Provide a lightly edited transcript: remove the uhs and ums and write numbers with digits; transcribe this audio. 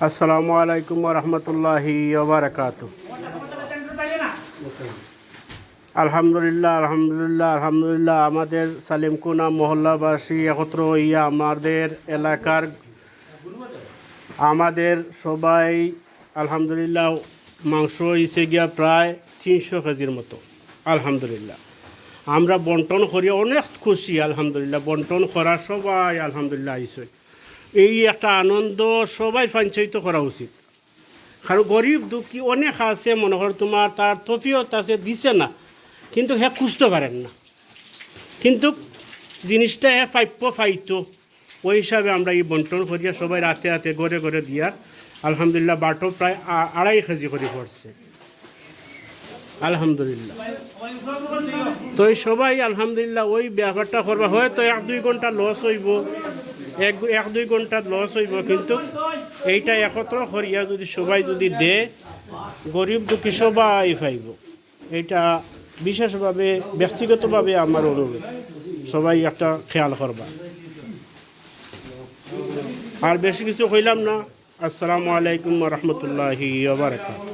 আসসালামু আলাইকুম ওয়া রাহমাতুল্লাহি ওয়া বারাকাতুহু। আলহামদুলিল্লাহ আলহামদুলিল্লাহ আলহামদুলিল্লাহ। আমাদের সালিমকুনা মহল্লাবাসী একত্র হইয়া আমাদের এলাকার আমাদের সবাই আলহামদুলিল্লাহ মাংস হয়েছে গিয়া প্রায় 300 কেজির মতো। আলহামদুলিল্লাহ আমরা বন্টন করি, অনেক খুশি। আলহামদুলিল্লাহ বন্টন করা সবাই আলহামদুলিল্লাহ আইসই। এই একটা আনন্দ সবাই সঞ্চয়িত করা উচিত, কারণ গরিব দুঃখী অনেক আছে, মনে কর তোমার তার তফিয়ত আছে দিছে না, কিন্তু হে খুঁজতে পারেন না, কিন্তু জিনিসটা হে প্রাপ্য পাইতো। ওই হিসাবে আমরা এই বন্টন করিয়া সবাই রাতে রাতে ঘরে ঘরে দিয়ার আলহামদুলিল্লাহ বাটো প্রায় 2.5 কেজি করে পড়ছে আলহামদুলিল্লাহ। তো এই সবাই আলহামদুলিল্লাহ ওই ব্যাপারটা করবা, হয়তো 1-2 ঘন্টা লস হইব, 1-2 ঘন্টা লস হইব, কিন্তু এইটা একত্র করিয়া যদি সবাই যদি দে, গরিব দুঃখী সবাই পাইব। এইটা বিশেষভাবে ব্যক্তিগতভাবে আমার অনুরোধ, সবাই একটা খেয়াল করবা। আর বেশি কিছু কইলাম না। আসসালামু আলাইকুম ওয়া রাহমাতুল্লাহি ওয়া বারাকাতুহু।